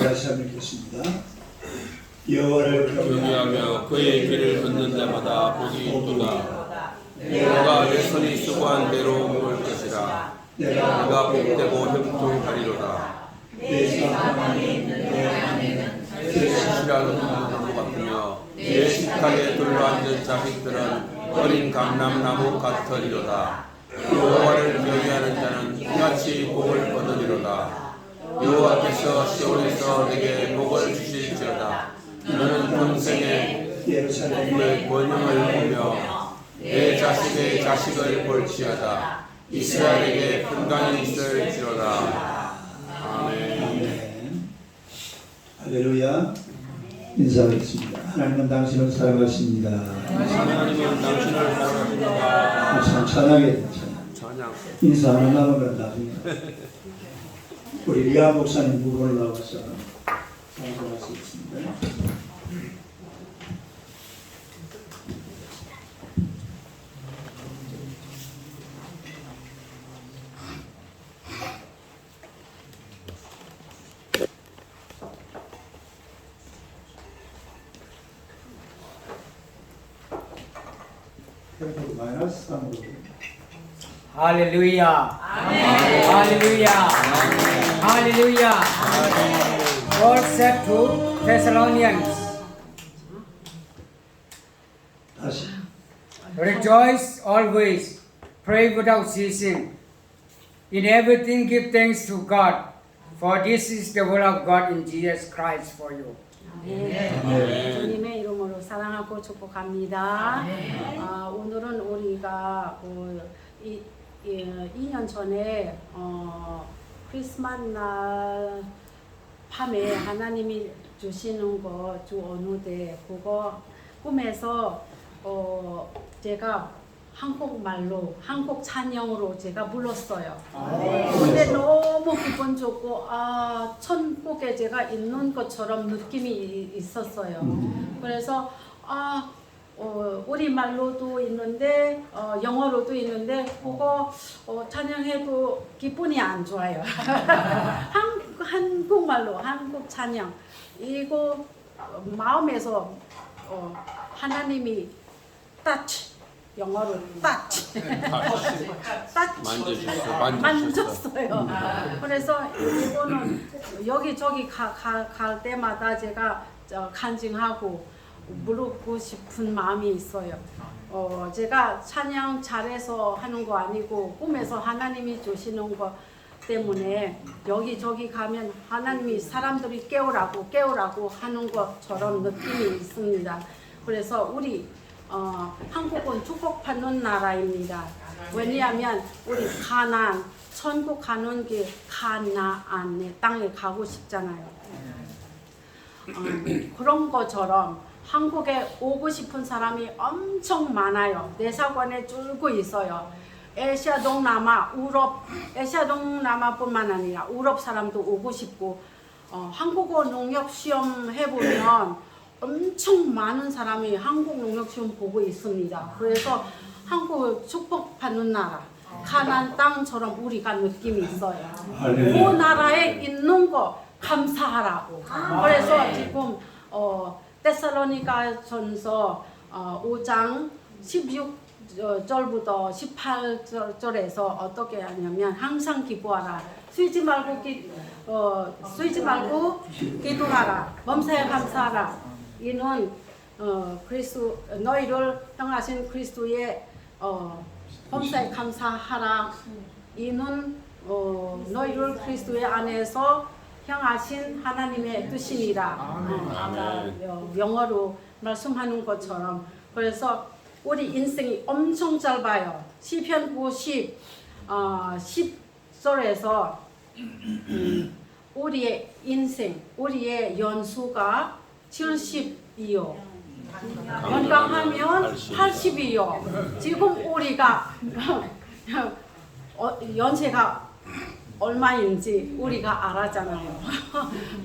다시 한번 읽겠습니다. 여호와를 경외하며 그의 길을 걷는 데마다 복이 있도다. 내가 내 손이 수고한 대로 먹을 것이라. 내가 복되고 형통하리로다. 내 상 안에 있는 내 안에는 실하는 나무 같으며 내 식탁에 둘러앉은 자식들은 어린 감람나무 같으리로다. 여호와를 경외하는 자는 이같이 복을 얻으리로다. 여호와께서 시온에서 내게 복을 주실지어다. 너는 평생에 예루살렘의 번영을 보며 내 자식의 자식을 볼지어다. 이스라엘에게 평강이 있을지로다. 아멘. 아멘. 할렐루야. 인사하겠습니다. 하나님은 당신을 사랑하십니다. 하나님은 당신을 사랑하십니다. 참 찬양해. 찬양. 인사 안 나오면 나중에 우리 리아 목사님 부분을 나와서 방송할 수 있습니다. 마이너스 3으로. Hallelujah. Hallelujah. Hallelujah. God said to Thessalonians, 다시. rejoice always, pray without ceasing. In everything give thanks to God, for this is the will of God in Jesus Christ for you. 아멘. 주님의 이름으로 사랑하고 축복합니다. 오늘은 우리가 2년 전에 크리스마스 날 밤에 하나님이 주시는 거 주 어느 때 그거 꿈에서 제가 한국말로 한국 찬양으로 제가 불렀어요. 근데 너무 기분 좋고 천국에 제가 있는 것처럼 느낌이 있었어요. 그래서 우리말로도 있는데 영어로도 있는데 그거 찬양해도 기분이 안 좋아요. 한국말로 한국 찬양 이거 마음에서 하나님이 touch 영어로 touch 만졌어요. 그래서 이거는 여기저기 갈 때마다 제가 간증하고 부르고 싶은 마음이 있어요. 제가 찬양 잘해서 하는 거 아니고 꿈에서 하나님이 주시는 거 때문에 여기저기 가면 하나님이 사람들이 깨우라고 하는 것처럼 느낌이 있습니다. 그래서 우리 한국은 축복받는 나라입니다. 왜냐하면 우리 가나안, 천국 가는 길 가나안의 땅에 가고 싶잖아요. 그런 것처럼 한국에 오고 싶은 사람이 엄청 많아요. 대사관에 줄고 있어요. 아시아 동남아, 유럽, 아시아 동남아뿐만 아니라 유럽 사람도 오고 싶고 한국어 능력 시험 해보면 엄청 많은 사람이 한국 능력 시험 보고 있습니다. 그래서 한국을 축복받는 나라, 가나안 땅처럼 우리가 느낌이 있어요. 그 나라에 있는 거 감사하라고. 그래서 지금 데살로니가전서 5장 16절부터 18절에서 어떻게 하냐면 항상 기뻐하라. 쉬지 말고 기도하라. 범사에 감사하라. 이는 그리스도 너희를 향하신 그리스도의 범사에 감사하라. 이는 너희를 그리스도의 안에서 향하신 하나님의 뜻이니라. 아까 영어로 말씀하는 것처럼. 그래서 우리 인생이 엄청 짧아요. 시편 90 10절에서 우리의 인생, 우리의 연수가 70이요. 건강하면 80이요. 지금 우리가 연세가 얼마인지 우리가 알았잖아요.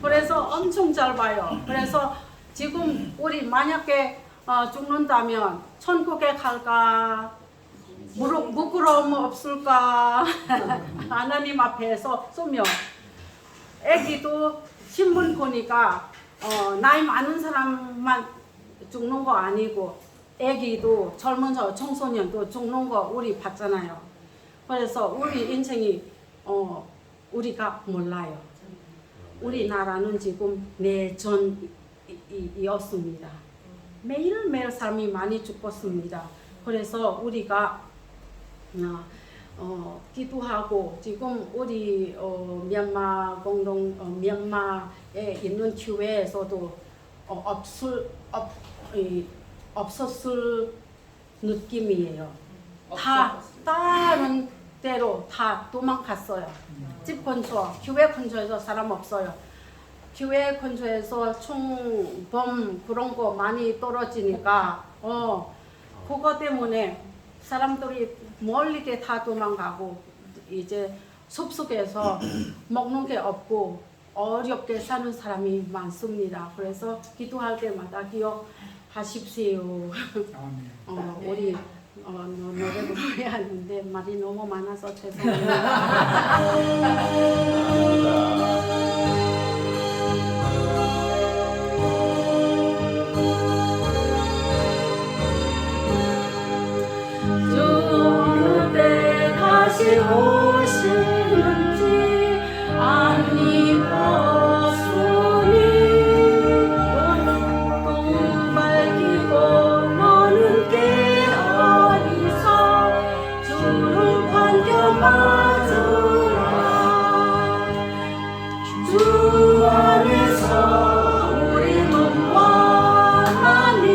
그래서 엄청 짧아요. 그래서 지금 우리 만약에 죽는다면 천국에 갈까 부끄러움 없을까? 하나님 앞에서 쏘며 애기도 신문 보니까 나이 많은 사람만 죽는 거 아니고 애기도 젊은 청소년도 죽는 거 우리 봤잖아요. 그래서 우리 인생이 우리가 몰라요. 우리나라는 지금 내전이었습니다. 매일매일 사람이 많이 죽었습니다. 그래서 우리가 기도하고 지금 우리 미얀마 미얀마에 있는 교회에서도 없었을 느낌이에요. 다 다른 데로 다 도망갔어요. 집 근처, 교회 근처에서 사람 없어요. 교회 근처에서 총범 그런 거 많이 떨어지니까 그거 때문에 사람들이 멀리게 다 도망가고 이제 숲속에서 먹는 게 없고 어렵게 사는 사람이 많습니다. 그래서 기도할 때마다 기억하십시오. 우리 노래 부르야 하는데 말이 너무 많아서 죄송해요. 다시 오시는지 아니었으니 똥 밝히고 너는 깨어리서 주를 반겨 맞으라. 주 안에서 우리 몸과 마음이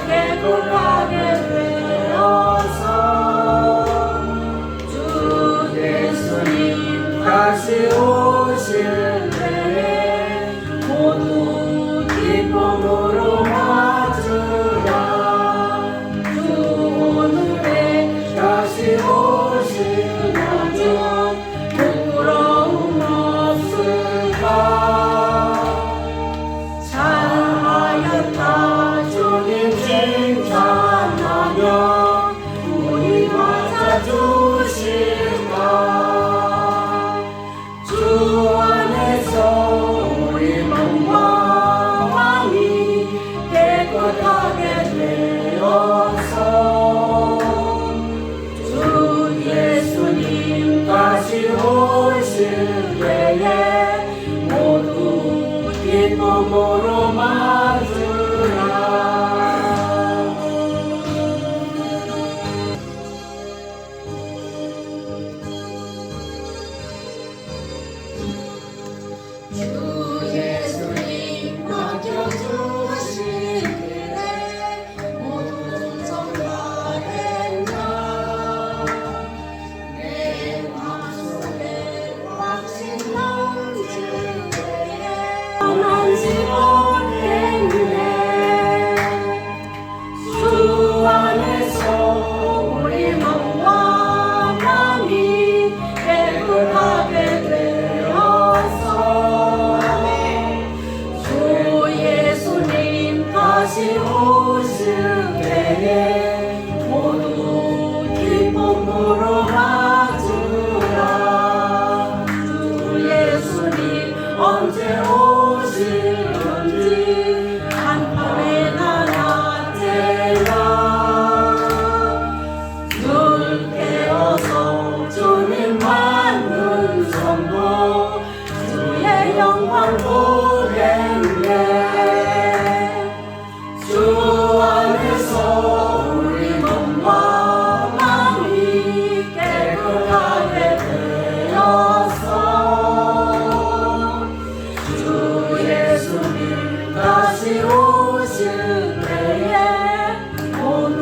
깨끗하게 되어서 다시 오실 때에 모두 기쁨으로 맞으라. 주 오늘에 다시 오시면 부끄러움 없을까. 잘하였다 주님 칭찬하며 우리 맞아주실까. 주 안에서 우리 몸과 마음이 깨끗하게 되어서 주 예수님 다시 오실 때에 모두 기쁨으로 맞으라. 주 안에서 우리 몸과 마음이 깨끗하게 되어서 주 예수님 다시 오실 때에 모두 기쁨으로 맞으라. 주 예수님 언제 오실는지 한 밤에나 낮에나 눈 깨어서 주님 만는 성도 주의 영광 보겠네. 주 안에서 우리 몸과 마음이 깨끗하게 되어서 주 예수님 다시 오실 때에 모두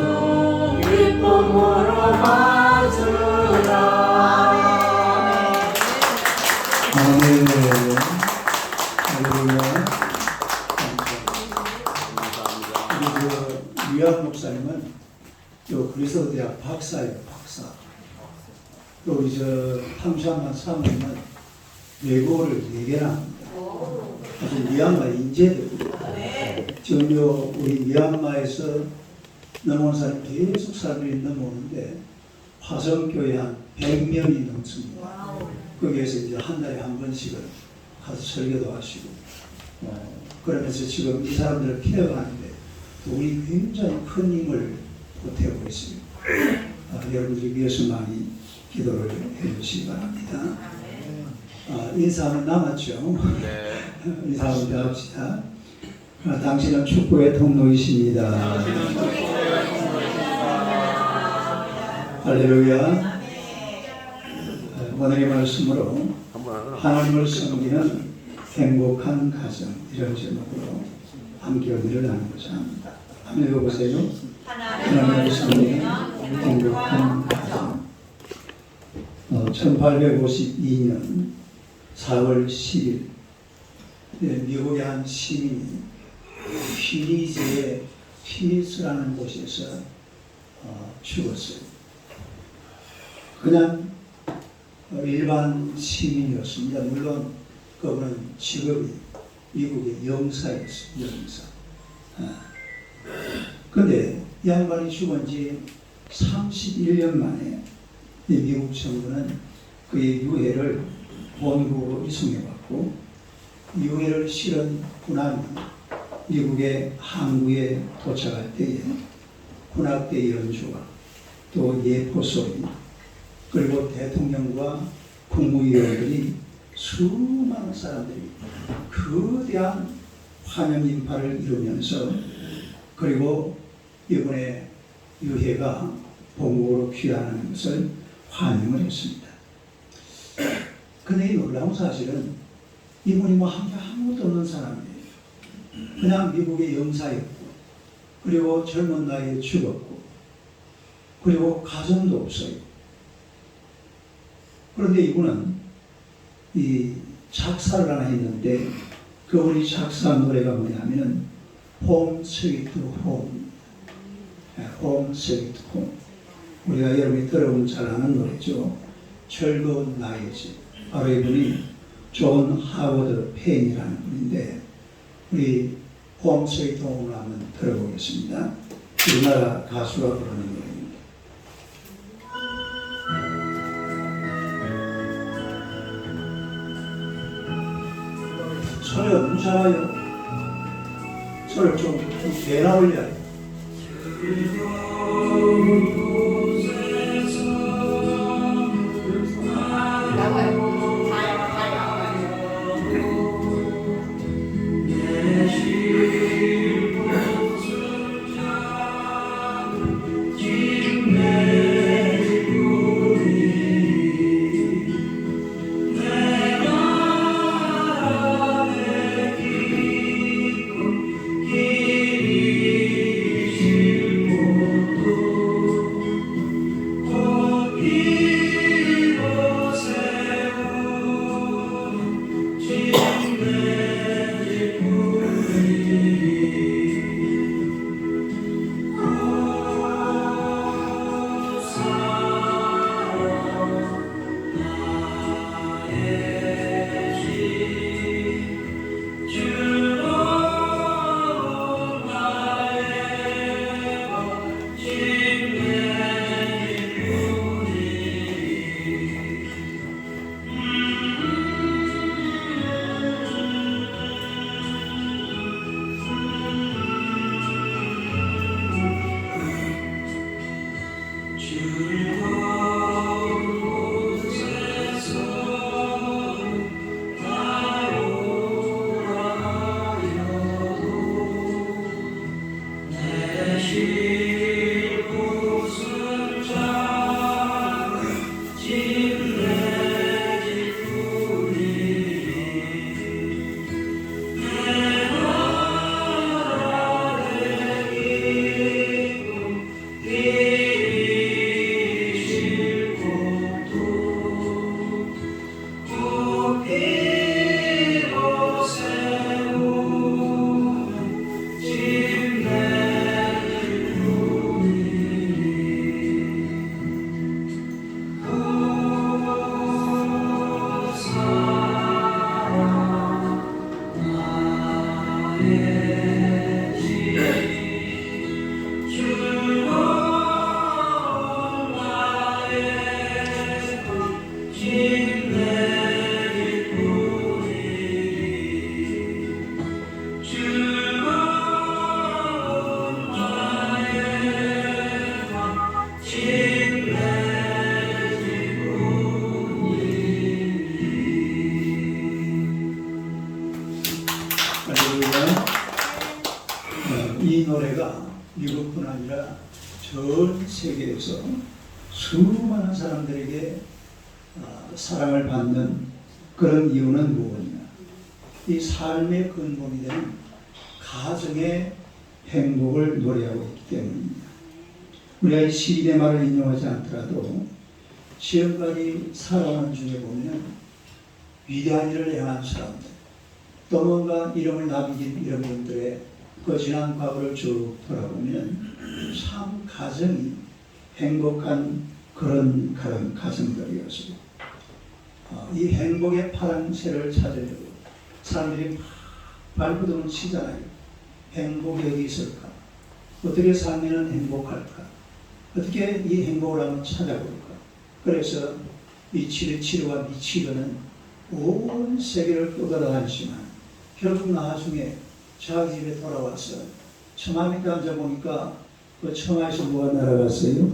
기쁨으로 맞으라. 아멘. 할렐루야. 우리 유학 목사님은 요 그리스도 대학 박사예요, 박사. 또 우리 함샤만 사모님은 외국어를 4개나 합니다. 아주 미얀마 인재들입니다. 지금 우리 미얀마에서 넘어온 사람이 계속 사람들이 넘어오는데 화성교회 한 100명이 넘습니다. 거기에서 이제 한 달에 한 번씩은 가서 설교도 하시고 그러면서 지금 이 사람들을 케어하는데 우리 굉장히 큰 힘을 보태고 있습니다. 여러분들이 위해서 많이 기도를 해주시기 바랍니다. 인사하면 남았죠? 네. 인사하면 더 합시다. 당신은 축복의 통로이십니다. 할렐루야. 오늘의 말씀으로 하나님을 섬기는 행복한 가정, 이런 제목으로 함께 은혜를 나누고자 합니다. 한번 읽어보세요. 하나님을 섬기는 행복한 가정. 1852년 4월 10일 미국의 한 시민이 피니즈의 피니스라는 곳에서 죽었어요. 그냥 일반 시민이었습니다. 물론 그분은 직업이 미국의 영사였어요. 영사. 근데 이 양반이 죽은 지 31년 만에 미국 정부는 그의 유해를 본국으로 이송해왔고, 유해를 실은 군함이 미국의 항구에 도착할 때에 군악대 연주와 또 예포 소리, 그리고 대통령과 국무위원들이 수많은 사람들이 거대한 환영 인파를 이루면서, 그리고 이번에 유해가 본국으로 귀환하는 것을 환영을 했습니다. 근데 이 놀라운 사실은 이분이 아무것도 없는 사람이에요. 그냥 미국의 영사였고, 그리고 젊은 나이에 죽었고, 그리고 가정도 없어요. 그런데 이분은 이 작사를 하나 했는데, 그분이 작사한 노래가 뭐냐면은 홈 스위트 홈, 홈 스위트 홈. 우리가 여러분이 들어보면 잘 아는 노래죠. 즐거운 나의 집. 바로 이분이 존 하워드 펜이라는 분인데, 우리 홈 스위트 홈을 한번 들어보겠습니다. 우리나라 가수가 부르는 노래입니다. 소리 너무 작아요. 소리를 좀 배나 올려요. 아니라 전 세계에서 수많은 사람들에게 사랑을 받는 그런 이유는 무엇이냐? 이 삶의 근본이 되는 가정의 행복을 노래하고 있기 때문입니다. 우리가 이 시인의 말을 인용하지 않더라도 지금까지 살아오는 중에 보면 위대한 일을 행한 사람들, 또 뭔가 이름을 남긴 이런 분들의 그 지난 과거를 쭉 돌아보면 참 가정이 행복한 그런 가정들이었어요. 이 행복의 파랑새를 찾으려고 사람들이 발버둥을 치잖아요. 행복이 어디 있을까? 어떻게 살면 행복할까? 어떻게 이 행복을 한번 찾아볼까? 그래서 이 치료와 미치려는 온 세계를 떠돌아다니지만 결국 나중에 자기 집에 돌아와서 처마 밑에 앉아보니까 그 처마에서 뭐가 날아갔어요?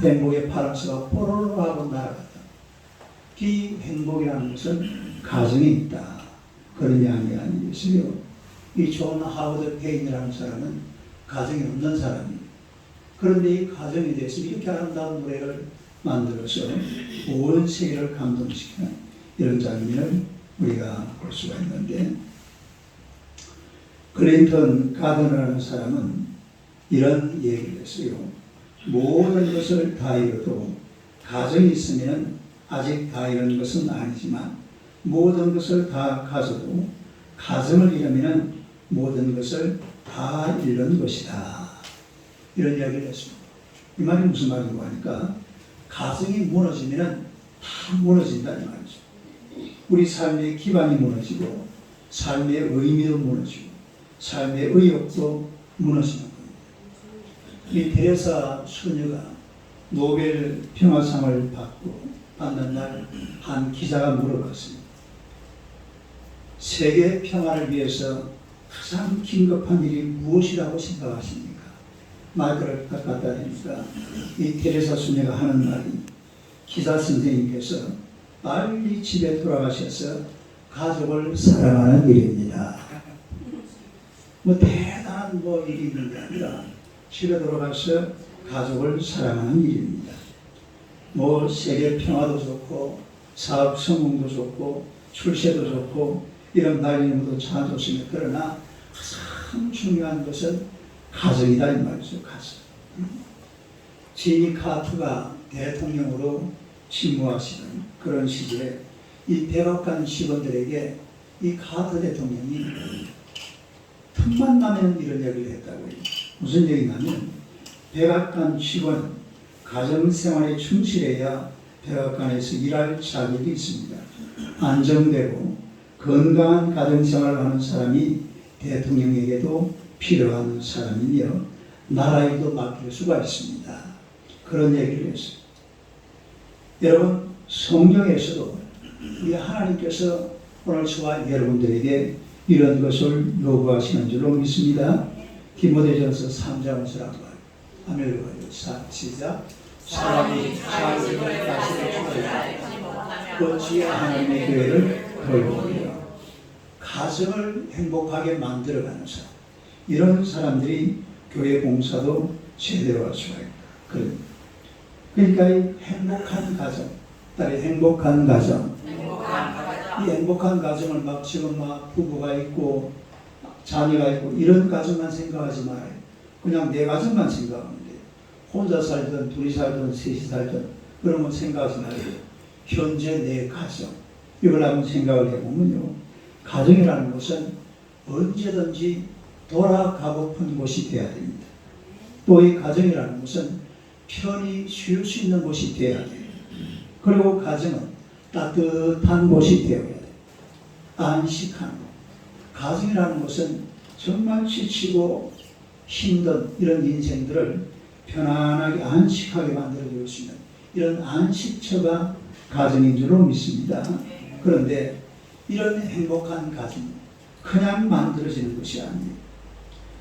행복의 파랑새가 뽀로로 하고 날아갔다. 이 행복이라는 것은 가정에 있다. 그런 이야기가 아니겠어요? 이 존 하워드 페인이라는 사람은 가정이 없는 사람이에요. 그런데 이 가정에 대해서 이렇게 아름다운 노래를 만들어서 온 세계를 감동시키는 이런 장면을 우리가 볼 수가 있는데, 클린턴 가든이라는 사람은 이런 얘기를 했어요. 모든 것을 다 이뤄도 가정이 있으면 아직 다 이룬 것은 아니지만 모든 것을 다 가져도 가정을 잃으면 모든 것을 다 잃는 것이다. 이런 이야기를 했습니다. 이 말이 무슨 말인가 하니까 가정이 무너지면 다 무너진다 이 말이죠. 우리 삶의 기반이 무너지고 삶의 의미도 무너지고 삶의 의욕도 무너지는 겁니다. 이 테레사 수녀가 노벨 평화상을 받는 날 한 기자가 물어봤습니다. 세계 평화를 위해서 가장 긴급한 일이 무엇이라고 생각하십니까? 마이크를 딱 갖다 대니까 이 테레사 수녀가 하는 말이 기자 선생님께서 빨리 집에 돌아가셔서 가족을 사랑하는 일입니다. 뭐 대단한 일이 있는 게 아니라 집에 돌아가서 가족을 사랑하는 일입니다. 뭐 세계 평화도 좋고 사업 성공도 좋고 출세도 좋고 이런 날림도 참 좋습니다. 그러나 가장 중요한 것은 가정이다 이 말이죠. 가정. 지미 카터가 대통령으로 직무하시는 그런 시절에 이 백악관 직원들에게 이 카터 대통령이 틈만 나면 이런 얘기를 했다고요. 무슨 얘기냐면 백악관 직원 가정생활에 충실해야 백악관에서 일할 자격이 있습니다. 안정되고 건강한 가정생활을 하는 사람이 대통령에게도 필요한 사람이며 나라에도 맡길 수가 있습니다. 그런 얘기를 했어요. 여러분 성경에서도 우리 하나님께서 오늘 저와 여러분들에게 이런 것을 요구하시는 줄로 믿습니다. 디모데전서 3장을 한번 하며 읽어요. 시작. 사람이 자기를 다스려 주어야 그 지혜 하나님의 교회를 돌보리라. 가정을 행복하게 만들어가는 사람, 이런 사람들이 교회 봉사도 제대로 할 수가 있다. 그러니까 이 행복한 가정, 딸이 행복한 가정, 이 행복한 가정을 지금 부부가 있고 자녀가 있고 이런 가정만 생각하지 말아요. 그냥 내 가정만 생각하면 돼요. 혼자 살든 둘이 살든 셋이 살든 그런 건 생각하지 말고 현재 내 가정 이걸 한번 생각을 해보면요. 가정이라는 것은 언제든지 돌아가고픈 곳이 돼야 됩니다. 또 이 가정이라는 것은 편히 쉴 수 있는 곳이 돼야 돼요. 그리고 가정은 따뜻한 곳이 되어야 돼요. 안식하는 것. 가정이라는 것은 정말 지치고 힘든 이런 인생들을 편안하게 안식하게 만들어줄 수 있는 이런 안식처가 가정인 줄로 믿습니다. 그런데 이런 행복한 가정 그냥 만들어지는 것이 아니에요.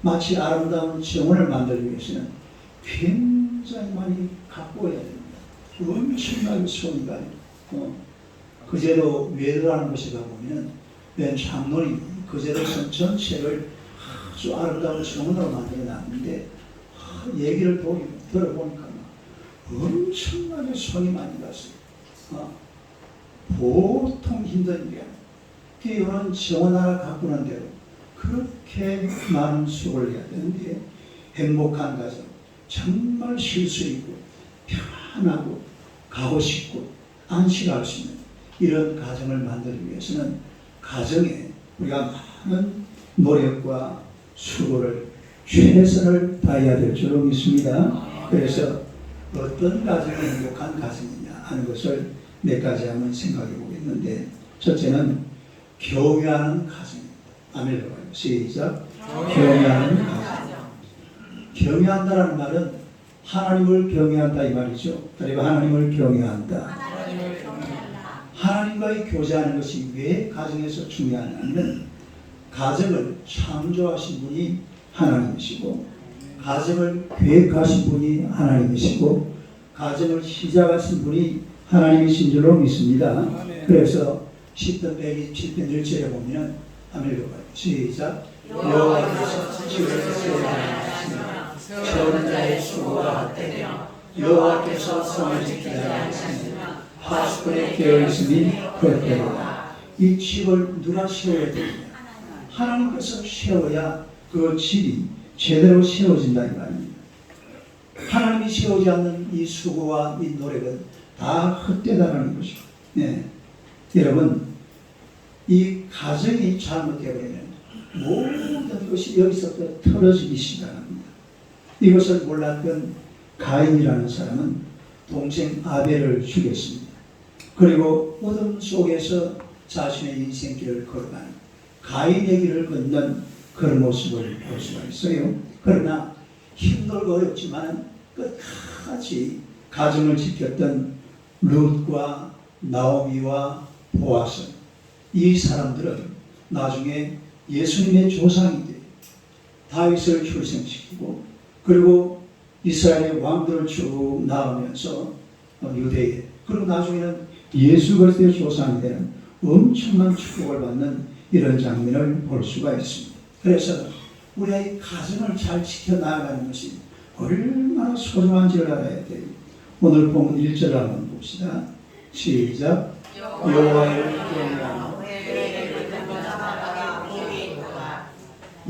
마치 아름다운 정원을 만들기 위해서는 굉장히 많이 가꾸어야 됩니다. 엄청나게 손이 가요. 그제도 외도라는 곳에 가보면 맨 창문이 그제도 전체를 아주 아름다운 정원으로 만들어 놨는데 얘기를 들어보니까 엄청나게 손이 많이 갔어요. 보통 힘든 게 이거는 정원하나 가꾸는 대로 그렇게 많은 수고를 해야 되는데 행복한 가정, 정말 쉴 수 있고 편안하고 가고 싶고 안식할 수 있는 이런 가정을 만들기 위해서는 가정에 우리가 많은 노력과 수고를 최선을 다해야 될 줄로 믿습니다. 그래서 어떤 가정이 행복한 가정이냐 하는 것을 몇 가지 한번 생각해 보겠는데, 첫째는 경외하는 가정입니다. 아멘. 시작. 경외하는 가정. 경외한다는 말은 하나님을 경외한다 이 말이죠. 그리고 하나님을 경외한다. 하나님과의 교제하는 것이 왜 가정에서 중요하냐면, 가정을 창조하신 분이 하나님이시고, 가정을 계획하신 분이 하나님이시고, 가정을 시작하신 분이 하나님이신 줄로 믿습니다. 그래서 10편 127편 1절에 보면 아멘. 시작. 여호와께서 지극히 세우시며 세우는 자의 수고가 헛되며 여호와께서 성을 지키지 않으시며 하수꾼의 깨어있음이 헛되도다. 이 집을 누가 세워야 되느냐? 하나님께서 세워야 그 집이 제대로 세워진다 이 말입니다. 하나님이 세우지 않는 이 수고와 이 노력은 다 헛되다라는 것이죠. 네. 여러분, 이 가정이 잘못되어버리면 모든 것이 여기서부터 틀어지기 시작합니다. 이것을 몰랐던 가인이라는 사람은 동생 아벨을 죽였습니다. 그리고 어둠 속에서 자신의 인생길을 걸어가는 가인의 길을 걷는 그런 모습을 볼 수가 있어요. 그러나 힘들고 어렵지만 끝까지 가정을 지켰던 룻과 나오미와 보아스, 이 사람들은 나중에 예수님의 조상이 돼요. 다윗을 출생시키고 그리고 이스라엘의 왕들을 쭉 낳으면서 유대에, 그리고 나중에는 예수 그리스도의 조상이 되는 엄청난 축복을 받는 이런 장면을 볼 수가 있습니다. 그래서 우리의 가정을 잘 지켜나가는 것이 얼마나 소중한지를 알아야 돼요. 오늘 본문 1절 한번 봅시다. 시작. 여호와를 경외하며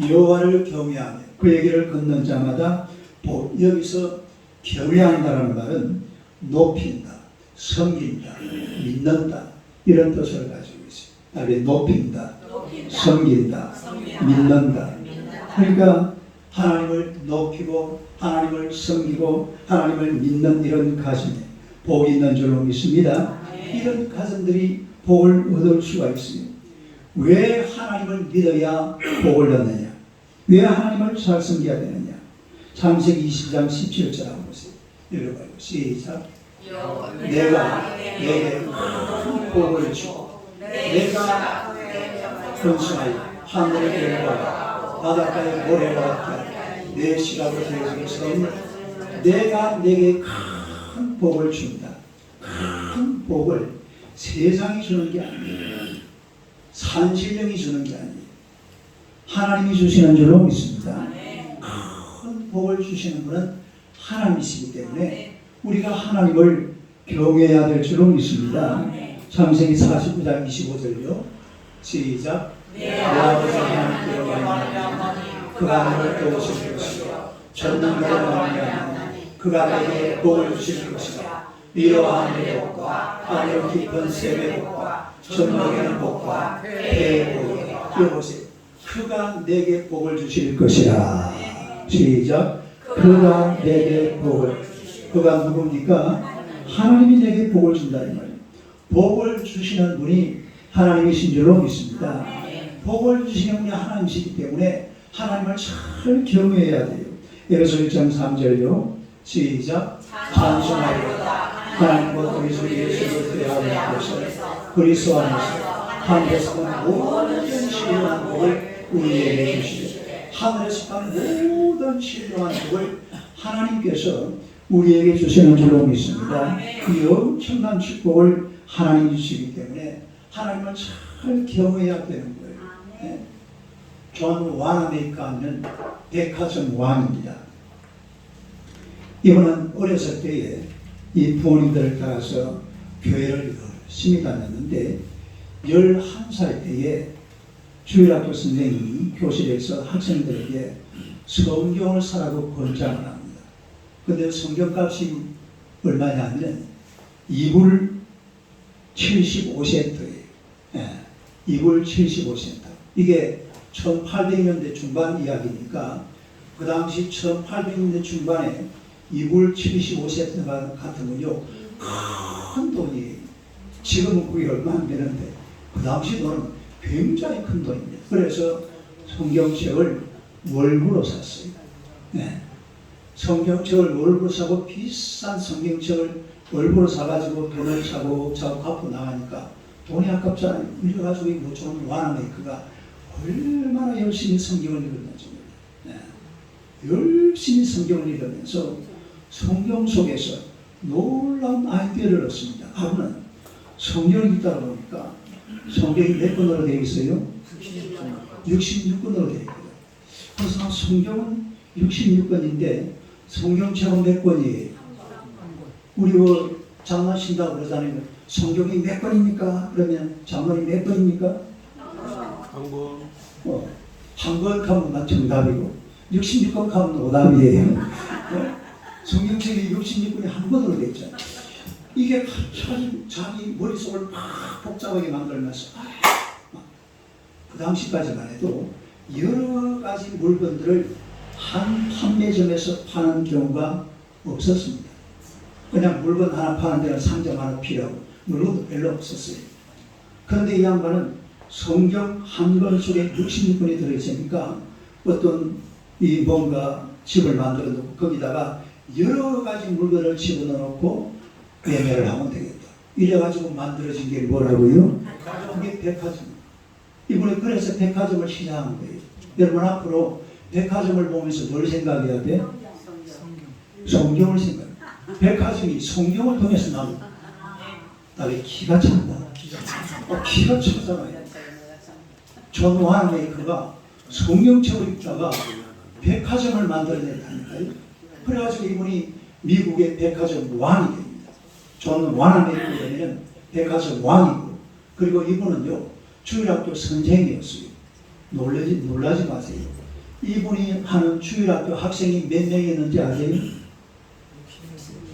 여호와를 경외하며 그 얘기를 걷는 자마다 여기서 경외한다는 말은 높인다, 섬긴다, 믿는다 이런 뜻을 가지고 있어요. 높인다, 섬긴다, 믿는다. 그러니까 하나님을 높이고 하나님을 섬기고 하나님을 믿는 이런 가정에 복이 있는 줄로 믿습니다. 이런 가정들이 복을 얻을 수가 있습니다. 왜 하나님을 믿어야 복을 얻느냐? 왜 하나님을 잘 섬겨야 되느냐? 창세기 20장 17절 한번 보세요. 읽어봐요. 시작. 내가 내게 큰 복을 주고 내가 건축하여 하늘의 별과 바닷가의 모래와 같게 내 시각을 되어주겠으니 내가 내게 큰 복을 준다. 큰 복을 세상이 주는 게 아니에요. 산신령이 주는 게 아니에요. 하나님이 주시는 줄로 믿습니다. 큰 복을 주시는 분은 하나님이시기 때문에 우리가 하나님을 경외해야 될 줄로 믿습니다. 창세기 49장 25절요. 시작. 내 아버지 하나님께 영광하며 그가 너를 도우실 것이요 전능자를 말미암아 그가 내게 복을 주실 것이다. 이러한 하늘의 복과 하늘 깊은 샘의 복과 전능의 복과 해의 복이 여보세요. 그가 내게 복을 주실 것이라. 시작. 그가 내게 복을. 그가 누굽니까? 하나님이 내게 복을 준다 이 말이에요. 복을 주시는 분이 하나님이신 줄로 믿습니다. 복을 주시는 분이 하나님이시기 때문에 하나님을 잘 경외해야 돼요. 에베소 1장 3절요. 시작. 찬송하리로다. 하나님과 우리 주 예수 그리스도의 하나님께서 그리스도 안에서 하늘에서 모든 신령한 복을 우리에게 주시고 하늘에서 모든 신령한 복을 하나님께서 우리에게 주시는 줄로 믿습니다. 이 엄청난 축복을 하나님이 주시기 때문에 하나님을 잘 경외해야 되는 거예요. 네. 존 와나메이커 하면 백화점 왕입니다. 이분은 어렸을 때에 이 부모님들을 따라서 교회를 열심히 다녔는데 11살 때에 주일학교 선생님이 교실에서 학생들에게 성경을 사라고 권장을 합니다. 근데 성경값이 얼마냐면 2불 75센트예요. 예, 2불 75센트. 이게 1800년대 중반 이야기니까 그 당시 1800년대 중반에 2불 75센트가 같은 건요, 큰 돈이에요. 지금은 그게 얼마 안 되는데 그 당시 돈은 굉장히 큰 돈입니다. 그래서 성경책을 월부로 샀어요. 네. 성경책을 월부로 사고 비싼 성경책을 월부로 사가지고 돈을 사고 갚고 나가니까 돈이 아깝잖아요. 이래가지고 이 모처럼 와나메이커가 얼마나 열심히 성경을 읽었는지 몰라요. 네. 열심히 성경을 읽으면서 성경 속에서 놀라운 아이디어를 얻습니다. 아버는 성경을 읽다 보니까 성경이 몇 권으로 되어 있어요? 66권으로 되어 있거든요. 그래서 성경은 66권인데 성경책은 몇 권이에요? 우리 장난친다고 그러잖아요. 성경이 몇 권입니까? 그러면 장로이 몇 권입니까? 한 권. 한 권 가면 정답이고 66권 가면 오답이에요. 성경책이 66권이 한 권으로 되어 있잖아요. 이게 참 자기 머릿속을 막 복잡하게 만들면서 그 당시까지만 해도 여러 가지 물건들을 한 판매점에서 파는 경우가 없었습니다. 그냥 물건 하나 파는 데는 상점 하나 필요하고 물건도 별로 없었어요. 그런데 이 양반은 성경 한 권 속에 66권이 들어있으니까 어떤 이 뭔가 집을 만들어 놓고 거기다가 여러 가지 물건을 집어넣고 매매를 하면 되겠다. 이래가지고 만들어진 게 뭐라고요? 그게 백화점. 이번에 그래서 백화점을 시작한 거예요. 여러분 앞으로 백화점을 보면서 뭘 생각해야 돼? 성경을 생각해. 백화점이 성경을 통해서 나오는 나의 기가 찬다. 기가 차잖아요. 존 와나메이커가 성경책을 읽다가 백화점을 만들어냈다니까요. 그래가지고 이분이 미국의 백화점 왕이 됩니다. 존 와나메이커는 백화점 왕이고, 그리고 이분은요 주일학교 선생이었어요. 놀라지 마세요. 이분이 하는 주일학교 학생이 몇 명이었는지 아세요?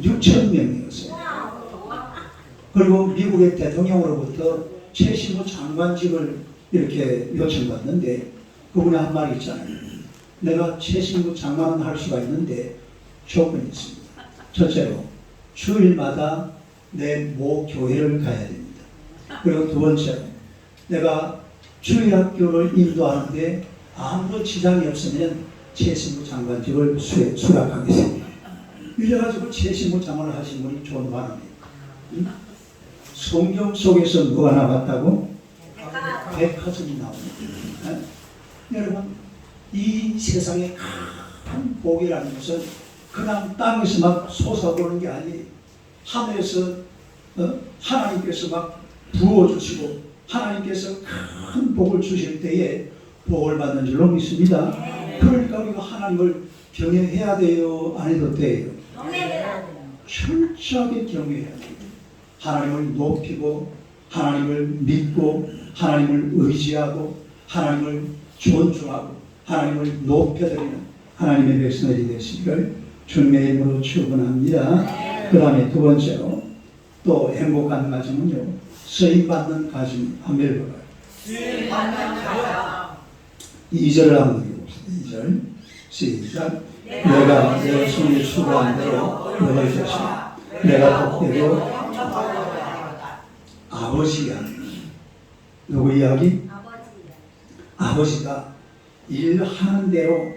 6,000명이었어요. 그리고 미국의 대통령으로부터 최신부 장관직을 이렇게 요청받는데 그분이 한 말이 있잖아요. 내가 최신부 장관을 할 수가 있는데 조건이 있습니다. 첫째로 주일마다 내 모 교회를 가야 됩니다. 그리고 두 번째로 내가 주일학교를 인도하는데 아무런 지장이 없으면 최신부 장관직을 수락하겠습니다. 이래가지고 최신부 장관을 하신 분이 존 와나메이커. 성경 속에서 뭐가 나왔다고? 백화점이 나옵니다. 여러분, 이 세상에 큰 복이라는 것은 그냥 땅에서 막 솟아오르는 게 아니에요. 하늘에서 하나님께서 막 부어주시고 하나님께서 큰 복을 주실 때에 복을 받는 줄로 믿습니다. 그러니까 우리가 하나님을 경외해야 돼요? 안 해도 돼요? 철저하게 경외해야 돼요. 하나님을 높이고 하나님을 믿고 하나님을 의지하고 하나님을 존중하고 하나님을 높여드리는 하나님의 백성들이 되시기를 주님의 이름으로 축원합니다. 그 다음에 두 번째로 또 행복한 가정은요, 쓰임받는 가정. 한번 읽어봐요. 쓰임받는 가정. 2절을 한번 읽어봅시다. 2절 시작. 내가 내 손에 수고한 대로 너를 것이다. 내가 복되고 아버지가 누구 이야기? 아버지가 일하는 대로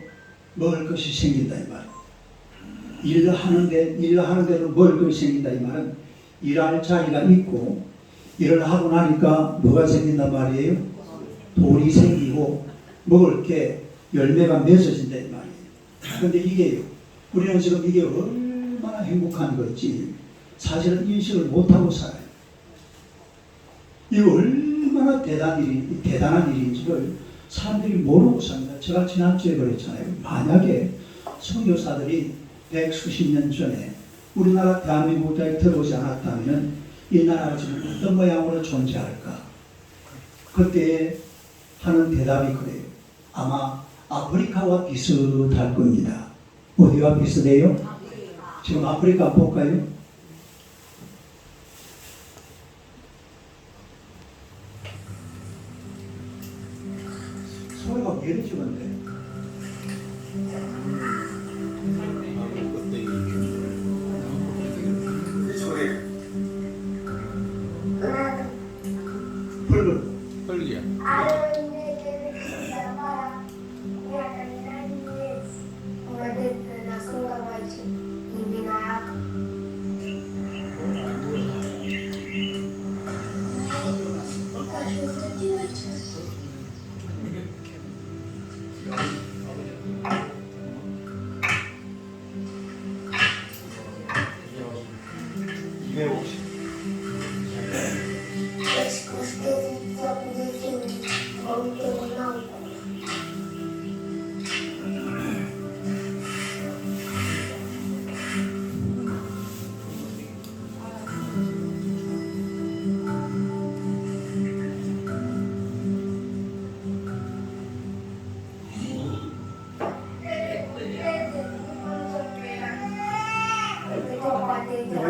먹을 것이 생긴다 이 말이에요. 일하는 대로 먹을 것이 생긴다 이 말은 일할 자리가 있고 일을 하고 나니까 뭐가 생긴단 말이에요? 돈이 생기고 먹을 게 열매가 맺어진다 이 말이에요. 그런데 이게요, 우리는 지금 이게 얼마나 행복한 건지 사실은 인식을 못하고 살아요. 이거 얼마나 대단한 일인지를 사람들이 모르고 삽니다. 제가 지난주에 그랬잖아요. 만약에 선교사들이 백수십 년 전에 우리나라 대한민국에 들어오지 않았다면 이 나라가 지금 어떤 모양으로 존재할까? 그때 하는 대답이 그래요. 아마 아프리카와 비슷할 겁니다. 어디와 비슷해요? 지금 아프리카 볼까요? 소리가 왜 이렇게 적은데? 붉은 혈기야.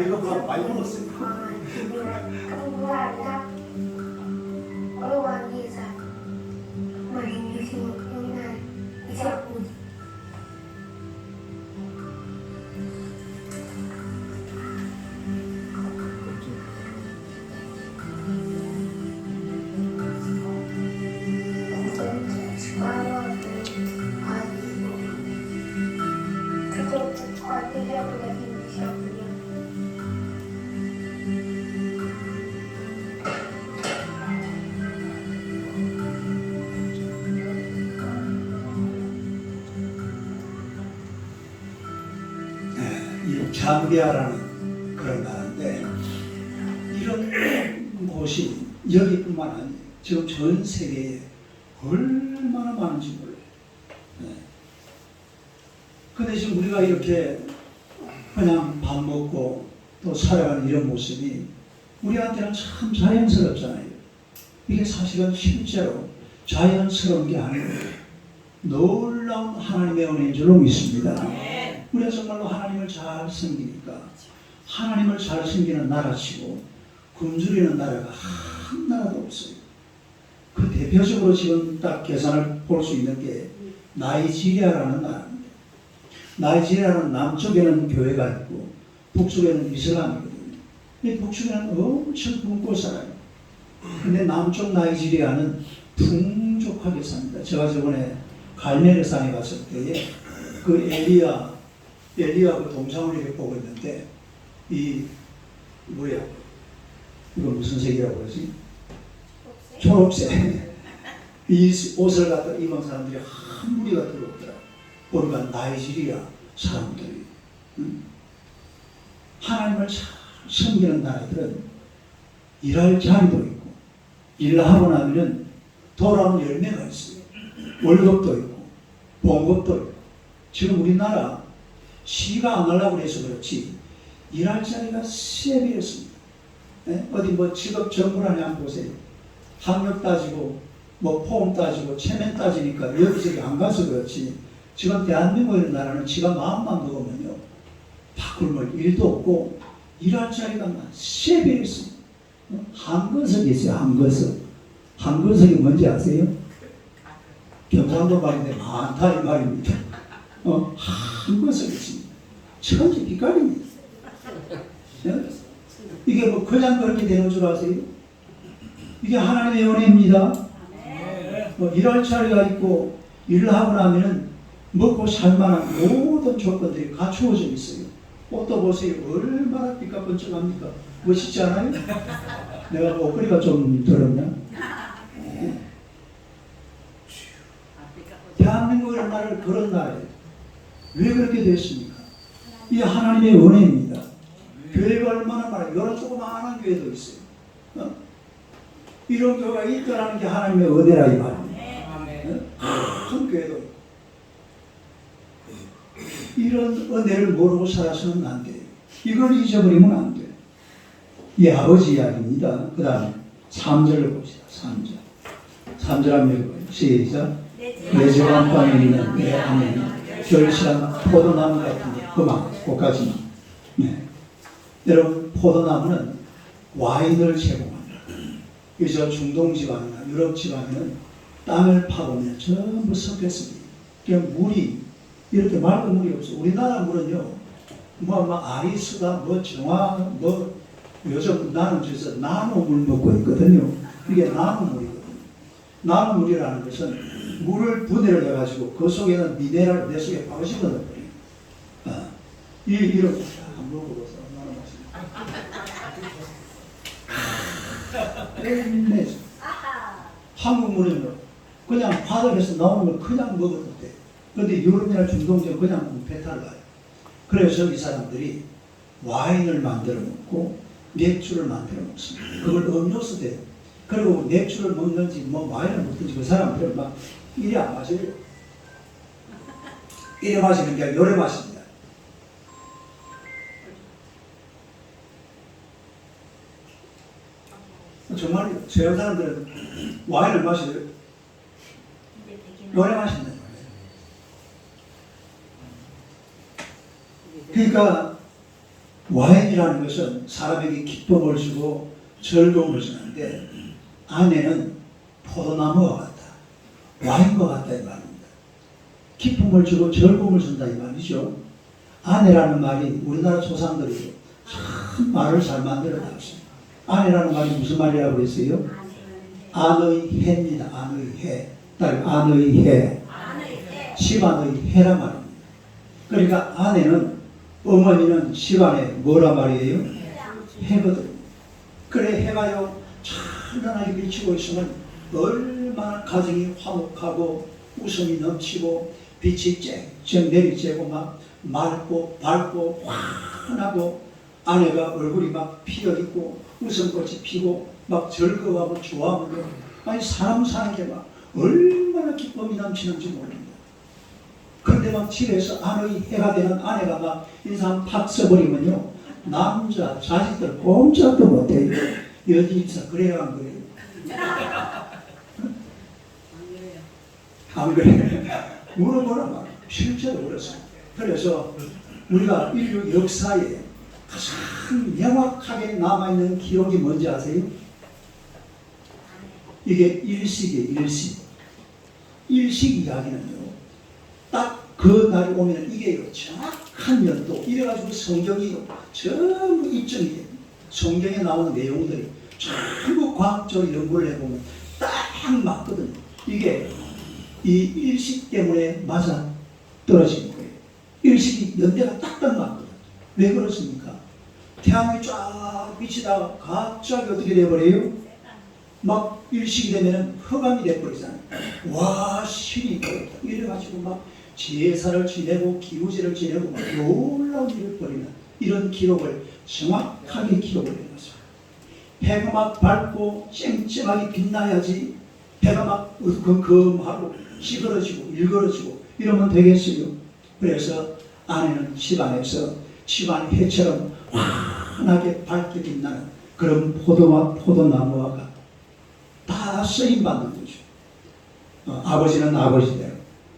이거 많이 먹었어요. 이 잠비아라는 그런 나라인데 이런 곳이 여기뿐만 아니라 지금 전 세계에 얼마나 많은지 몰라요. 근데 지금 우리가 이렇게 그냥 밥 먹고 또 살아가는 이런 모습이 우리한테는 참 자연스럽잖아요. 이게 사실은 실제로 자연스러운 게 아니고 놀라운 하나님의 은혜인 줄로 믿습니다. 우리가 정말로 하나님을 잘 섬기니까 하나님을 잘 섬기는 나라치고 굶주리는 나라가 한 나라도 없어요. 그 대표적으로 지금 딱 계산을 볼 수 있는 게 나이지리아라는 나라입니다. 나이지리아는 남쪽에는 교회가 있고 북쪽에는 이슬람이거든요. 이 북쪽에는 엄청 굶고 살아요. 근데 남쪽 나이지리아는 풍족하게 삽니다. 제가 저번에 갈메르산에 갔을 때에 그 엘리야 그 동상을 이렇게 보고 있는데 이 뭐야 이거 무슨 색이라고 그러지? 초록색. 이 옷을 갖다 입은 사람들이 한 무리가 들어오더라. 보니까 나이지리아 사람들이 하나님을 잘 섬기는 나라들은 일할 자리도 있고 일하고 나면 돌아오는 열매가 있어요. 월급도 있고 봉급도 있고. 지금 우리나라 시가 안 하려고 해서 그렇지 일할 자리가 세 배였습니다. 네? 어디 뭐 직업 정보란에 한번 보세요. 학력 따지고 뭐 포험 따지고 체면 따지니까 여기저기 안 가서 그렇지 지금 대한민국 이런 나라는 지가 마음만 먹으면요 바꿀 일도 없고 일할 자리가 세 배 있습니다. 한건석이 있어요. 한건석이 뭔지 아세요? 경상도 말인데 많다 이 말입니다. 한건석이 있습니다. 천지 빛깔입니다. 네? 이게 뭐 그냥 그렇게 되는 줄 아세요? 이게 하나님의 은혜입니다. 일할 자리가 있고 일을 하고 나면은 먹고 살만한 모든 조건들이 갖추어져 있어요. 옷도 보세요. 얼마나 삐까번쩍합니까? 멋있지 않아요? 내가 목걸이가 좀 더럽냐? 대한민국이라는 나라를 그런 나라예요. 왜 그렇게 됐습니까? 이 하나님의 은혜입니다. 교회가 얼마나 많아요. 여러 조그마한 교회도 있어요. 이런 교회가 있다라는 게 하나님의 은혜라 이 말입니다. 큰 교회도 있고. 이런 은혜를 모르고 살아서는 안 돼요. 이걸 잊어버리면 안 돼요. 이 아버지 이야기입니다. 그 다음에 3절을 봅시다. 3절. 3절 한번 읽어봐요. 시작. 내 집 안방에 있는 내 아내는 결실한 포도나무 같은 그만 꽃까지만. 네. 여러분 포도나무는 와인을 제공합니다. 그래서 중동 지방이나 유럽 지방에는 땅을 파보면 전부 섞였습니다. 그냥 물이 이렇게 맑은 물이 없어. 우리나라 물은요, 뭐 아리수다, 뭐 정화, 뭐 요즘 나는 그래서 나노물 먹고 있거든요. 이게 나노물이거든요. 나노물이라는 것은 물을 분해를 해가지고 그 속에는 미네랄 내 속에 바로 집어넣어버려요. 이렇게 안 먹어봐서 얼마나 맛있어요. 한국 물은요, 그냥 바닥에서 나오는 걸 그냥 먹어도 돼. 그런데 유럽이나 중동지는 그냥 배탈 나요. 그래서 이 사람들이 와인을 만들어 먹고 맥주를 만들어 먹습니다. 그걸 음료수 돼요. 그리고 맥주를 먹는지 뭐 와인을 먹든지 그 사람들은 막 이래 안 마셔요. 이래 마시는 게 아니라 요래 마십니다. 정말 서양 사람들은 와인을 마셔요. 요래 마신다는 거예요. 그러니까 와인이라는 것은 사람에게 기쁨을 주고 즐거움을 주는데 아내는 포도나무와 같다. 와인과 같다 이 말입니다. 기쁨을 주고 즐거움을 준다 이 말이죠. 아내라는 말이 우리나라 조상들이 참 말을 잘 만들어 놨습니다. 아내라는 말이 무슨 말이라고 그랬어요? 안의 해입니다. 안의 해. 안의 해. 집안의 해란 말입니다. 그러니까 아내는 어머니는 집안에 뭐라 말이에요? 해거든요. 그래 해가요 찬란하게 비치고 있으면 얼마나 가정이 화목하고 웃음이 넘치고 빛이 쨍쨍 내리쬐고 막 맑고 밝고 환하고 아내가 얼굴이 막 피어있고 웃음꽃이 피고 막 즐거워하고 좋아하고 아니 사람 사는 게 막 얼마나 기쁨이 넘치는지 모릅니다. 그런데 막 집에서 아내의 해가 되는 아내가 막 인상 팍 써버리면요 남자 자식들 꼼짝도 못해요. 여진이서 그래요 안 그래요? 안 그래요? 물어보라 막 실제로 그렇습니다. 그래서 우리가 인류 역사에 가장 명확하게 남아있는 기록이 뭔지 아세요? 이게 일식이에요. 일식 이야기는요 딱 그 날이 오면 이게 정확한 연도 이래가지고 성경이 전부 입증이에요. 성경에 나오는 내용들이 전부 과학적으로 연구를 해보면 딱 맞거든요. 이게 이 일식 때문에 맞아 떨어지는 거예요. 일식이 연대가 딱딱 맞거든요. 왜 그렇습니까? 태양이 쫙 비치다가 갑자기 어떻게 돼버려요? 막 일식이 되면 흑암이 돼버리잖아요. 와 신이 보였다. 이래가지고 막 제사를 지내고 기우제를 지내고 막 놀라운 일을 벌이는 이런 기록을 정확하게 기록을 해놨어요. 해가 막 밝고 쨍쨍하게 빛나야지 해가 막 금금하고 시그러지고 일그러지고 이러면 되겠어요. 그래서 아내는 집안에서 집안 해처럼 환하게 밝게 빛나는 그런 포도나무와 다 쓰임받는 거죠. 아버지는 아버지대로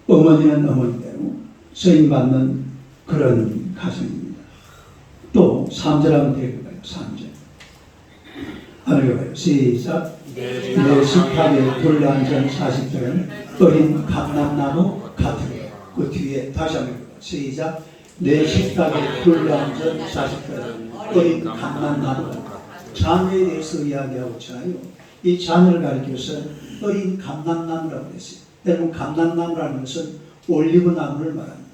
어머니는 어머니대로 쓰임받는 그런 가정입니다. 또 3절 한번 읽어봐요. 3절 한번 읽어봐요. 시작. 내 식탁에 둘러앉은 40절은 어린 감람나무 같으리라. 그 뒤에 다시 한번 읽어봐요. 시작. 내 식탁에 둘러앉은 40절은 어린 감람나무 같으리라. 자녀에 대해서 이야기하고 있잖아요. 이 자녀를 가리켜서 어린 감람나무라고 했어요. 여러분 감람나무라는 것은 올리브 나무를 말합니다.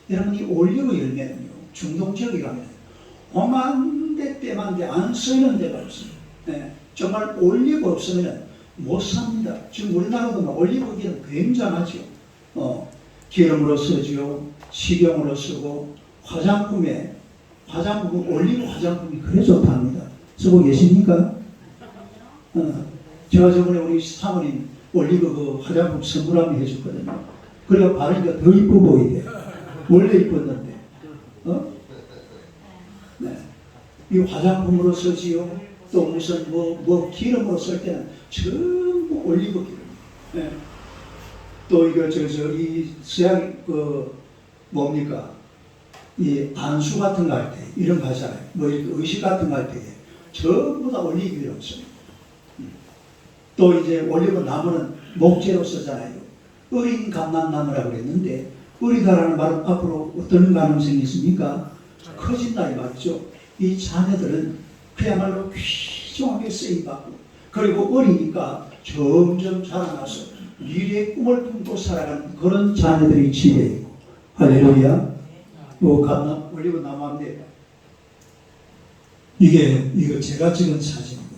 여러분 이 올리브 열매는요 중동 지역에 가면 오만대 때만데 안 쓰이는 데가 없습니다. 네, 정말 올리브 없으면 못 삽니다. 지금 우리나라도 막 올리브 기름 굉장하죠. 기름으로 쓰죠. 식용으로 쓰고 화장품 올리브 화장품이 그래 좋답니다. 쓰고 계십니까? 제가 저번에 우리 사모님 올리브 그 화장품 선물 한번 해줬거든요. 그래가 바르니까 더 이뻐 보이대. 원래 이뻤는데. 네. 이 화장품으로 쓰지요. 또 무슨 뭐 기름으로 쓸 때는 전부 올리브 기름. 네. 또 이거 이 서양 뭡니까? 이 안수 같은 거 할 때 이런 거 하잖아요. 뭐 이렇게 의식 같은 거 할 때 전부 다 올리브 기름 써요. 또 이제 올리브 나무는 목재로 쓰잖아요. 어린 감람나무라고 그랬는데 어리다라는 말은 앞으로 어떤 가능성이 있습니까? 커진다 이 말이죠. 이 자녀들은 그야말로 귀중하게 쓰임받고 그리고 어리니까 점점 자라나서 미래의 꿈을 품고 살아가는 그런 자녀들이 집에 있고 할렐루야. 올리브 나무인데 이거 제가 찍은 사진입니다.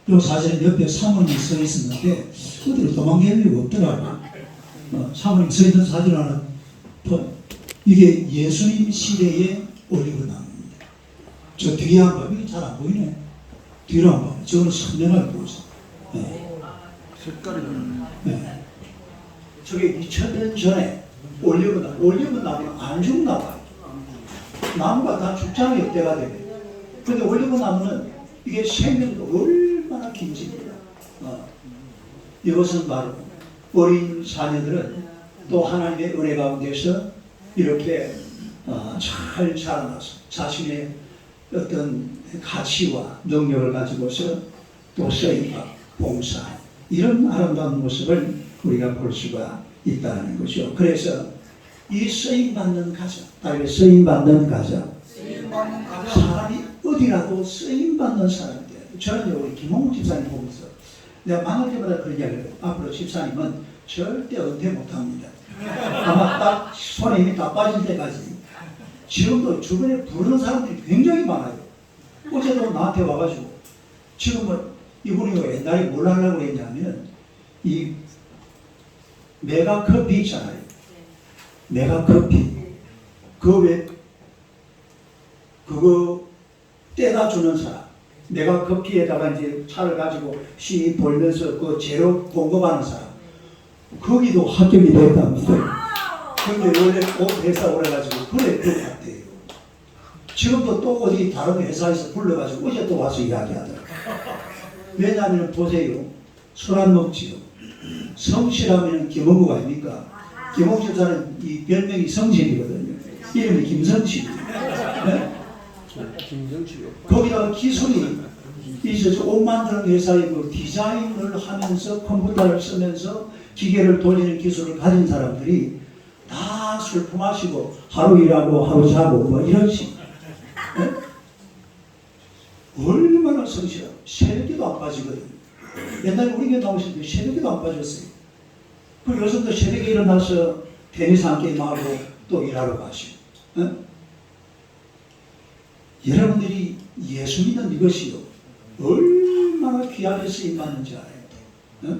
이 사진은 옆에 사모님이 서 있었는데 어디로 도망갈 이유가 없더라고요. 사모님 서 있는 사진 하나 이게 예수님 시대의 올리브 나무입니다. 저 뒤에 한번 이게 잘 안 보이네. 뒤로 한번 저는 선명하게 보이죠. 색깔이 네. 저게 2000년 전에 올리브 나무는 안 죽나 봐요. 나무가 다 죽잖아요. 때가 되면. 그런데 올리브 나무는 이게 생명도 얼마나 긴집니다. 이것은 바로 어린 자녀들은 또 하나님의 은혜 가운데서 이렇게 잘 자라나서 자신의 어떤 가치와 능력을 가지고서 또 쓰임받고 봉사 이런 아름다운 모습을 우리가 볼 수가 있다는 거죠. 그래서 이 쓰임받는 가정, 다른 쓰임받는 가정, 사람이 어디라도 쓰임받는 사람이 돼요. 저는 우리 김홍국 집사님 보면서 내가 만날 때마다 그런 이야기를 해요. 앞으로 집사님은 절대 은퇴 못합니다. 아마 딱 손에 힘이 다 빠질 때까지. 지금도 주변에 부르는 사람들이 굉장히 많아요. 어제도 나한테 와가지고 지금은 이분이 옛날에 뭘 하려고 했냐면 이 메가커피 있잖아요. 메가커피 그거 떼다 주는 사람. 메가커피에다가 이제 차를 가지고 시 돌면서 그 재료 공급하는 사람. 거기도 합격이 됐답니다. 근데 원래 회사 오래가지고 그래 그 같아요. 지금도 또 어디 다른 회사에서 불러가지고 어제 또 와서 이야기하더라고요. 왜냐하면 보세요. 술 안 먹지요. 성실하면 김원국 아닙니까? 김원국 집사는 이 별명이 성실이거든요. 이름이 김성실이에요. 네? 거기다가 기술이 있어서 옷 만드는 회사의 그 디자인을 하면서 컴퓨터를 쓰면서 기계를 돌리는 기술을 가진 사람들이 다 술 마시고 하루 일하고 하루 자고 뭐 이런 식. 네? 얼마나 성실하고 새벽에도 안 빠지거든요. 옛날에 우리 교회 나오실 때 새벽에도 안 빠졌어요. 그 요즘도 새벽에 일어나서 테니스 한 게임 하고 또 일하러 가시고. 네? 여러분들이 예수 믿는 이것이요 얼마나 귀하게 쓰임받는지 알아야 돼요.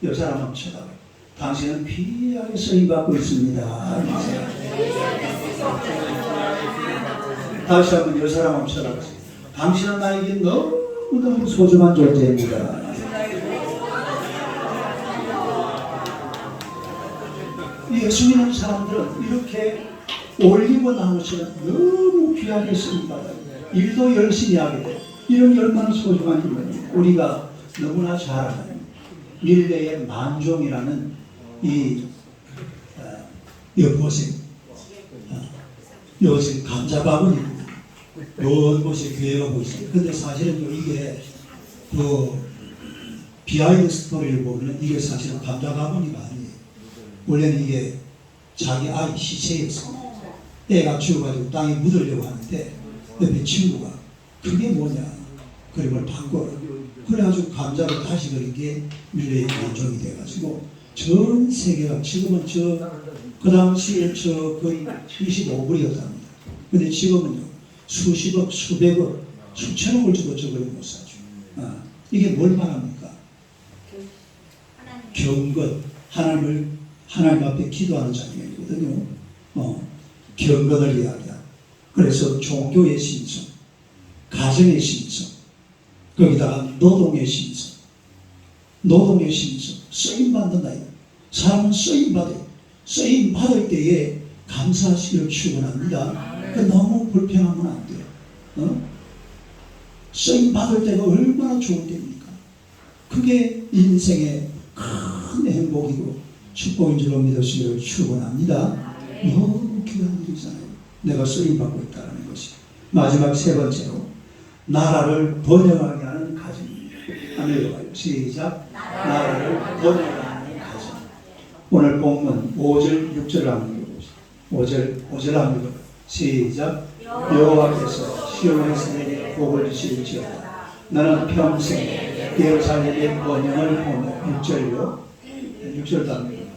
네? 이 사람 한번 쳐다봐요. 당신은 귀하게 쓰임받고 있습니다. 다시 한번 이 사람 한번 쳐다보세요. 당신은 나에게 너무너무 소중한 존재입니다. 예수 믿는 사람들은 이렇게 올리브 나무처럼 너무 귀하게 쓰임받아요. 일도 열심히 하게 돼요. 이런 게 얼마나 소중한 일이에요. 우리가 너무나 잘 알아요. 릴레의 만종이라는 이 여보세요. 요즘 감자바구니입니다. 먼 곳에 교회가 보이세요. 근데 사실은 이게 그 비하인드 스토리를 보면 이게 사실은 감자바구니가 아니에요. 원래는 이게 자기 아이 시체였습니다. 애가 죽어가지고 땅에 묻으려고 하는데 옆에 친구가 그게 뭐냐 그림을 바꿔 그래가지고 감자를 다시 그린 게 릴레이 만종이 돼가지고 전 세계가 지금은 그 당시에 거의 25불이었답니다. 근데 지금은요 수십억, 수백억, 수천억을 주고 저걸 못 사죠. 이게 뭘 말합니까? 경건, 하나님 앞에 기도하는 장면이거든요. 경건을 이야기하고 그래서 종교의 신성, 가정의 신성, 거기다가 노동의 신성, 쓰임받는다. 사람은 쓰임받아요. 쓰임받을 때에 감사하시기를 축원합니다. 그 너무 불평하면 안 돼요. 쓰임 받을 때가 얼마나 좋은 때입니까? 그게 인생의 큰 행복이고 축복인 줄로 믿으시기를 축원합니다. 너무 귀한 일이잖아요. 내가 쓰임 받고 있다는 것이. 마지막 세 번째로 나라를 번영하게 하는 가정입니다. 한번 읽어봐요. 시작. 나라를 번영하게 하는 가정. 오늘 본문 5절 6절을 한번 읽어보시죠. 5절 한번 읽어봐요. 시작. 여호와께서 시온에서 내게 복을 주실지어다. 나는 평생 예루살렘의 번영을 보며 6절요. 6절도 한번 읽어봐요.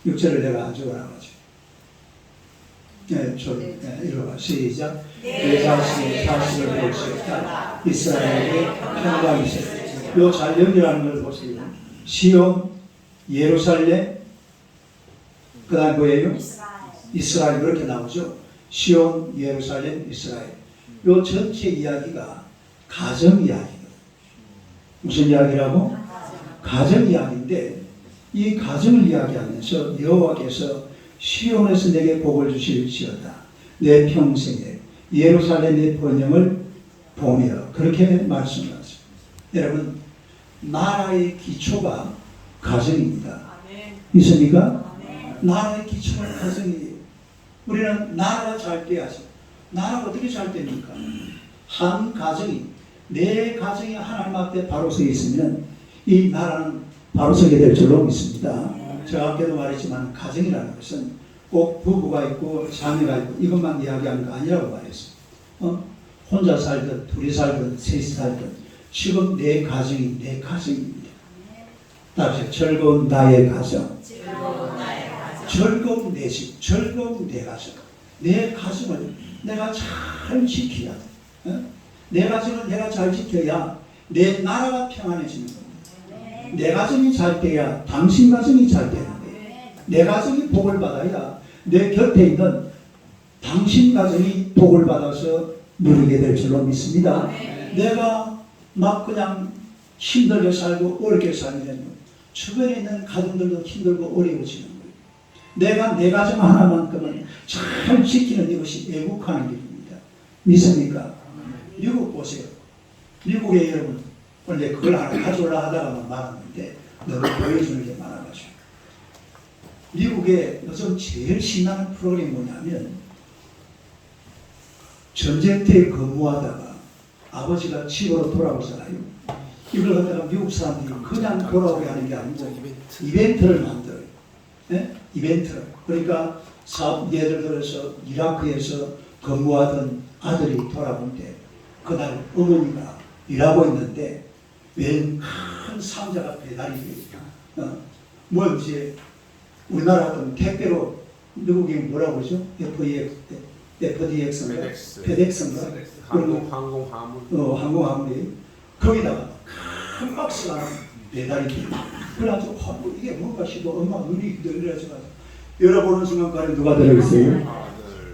6절을 내가 아주 원하가지고. 읽어봐. 시작. 내 자신의 자식을 볼수있다. 이스라엘의 평강이 있었다. 요 잘연이라는 걸 보세요. 시온, 예루살렘, 그 다음 뭐예요? 이스라엘 그렇게 나오죠. 시온, 예루살렘, 이스라엘. 요 전체 이야기가 가정 이야기거든요. 무슨 이야기라고? 가정 이야기인데 이 가정을 이야기하면서 여호와께서 시온에서 내게 복을 주실지어다. 내 평생에 예루살렘의 번영을 보며 그렇게 말씀하셨습니다. 여러분 나라의 기초가 가정입니다. 믿습니까? 나라의 기초가 가정이에요. 우리는 나라가 잘 돼야죠. 나라가 어떻게 잘 됩니까? 한 가정이 내 가정이 하나님 앞에 바로 서 있으면 이 나라는 바로 서게 될 줄로 믿습니다. 제가 아까도 말했지만 가정이라는 것은 꼭 부부가 있고 자매가 있고 이것만 이야기하는 거 아니라고 말했어요. 혼자 살든 둘이 살든 셋이 살든 지금 내 가정이 내 가정입니다. 다시 즐거운 나의 가정, 즐거운 내 집, 즐거운 내 가정. 내 가정을 내가 잘 지켜야 돼. 내 가정을 내가 잘 지켜야 내 나라가 평안해지는 겁니다. 내 가정이 잘 돼야 당신 가정이 잘 되는 거예요. 내 가정이 복을 받아야 내 곁에 있는 당신 가정이 복을 받아서 누리게 될 줄로 믿습니다. 내가 막 그냥 힘들게 살고 어렵게 살면 주변에 있는 가정들도 힘들고 어려워지는 거예요. 내가 내 가정 하나만큼은 잘 지키는 이것이 애국하는 일입니다. 믿습니까? 미국 보세요. 미국에 여러분 원래 그걸 하나 가져오려 하다가만 말았는데 너무 보여주는 게 많아가지고 미국에 요즘 제일 신나는 프로그램이 뭐냐면 전쟁 때 근무하다가 아버지가 집으로 돌아오잖아요. 이걸 갖다가 미국 사람들이 그냥 돌아오게 하는 게 아니고 이벤트를 만들어요. 네? 이벤트를. 그러니까 예를 들어서 이라크에서 근무하던 아들이 돌아오는데 그날 어머니가 일하고 있는데 웬 큰 상자가 배달이 돼요. 뭐 이제 우리나라 같은 택배로 미국이 뭐라고 그러죠? FDX인가? 페덱스인가? 항공화물. 항공화물이 거기다가 큰 박스가 하나 배달이 돼요. 그래가지고 이게 뭔가 싶어 엄마 눈이 늘려져가지고 열어보는 순간까지 누가 들어있어요?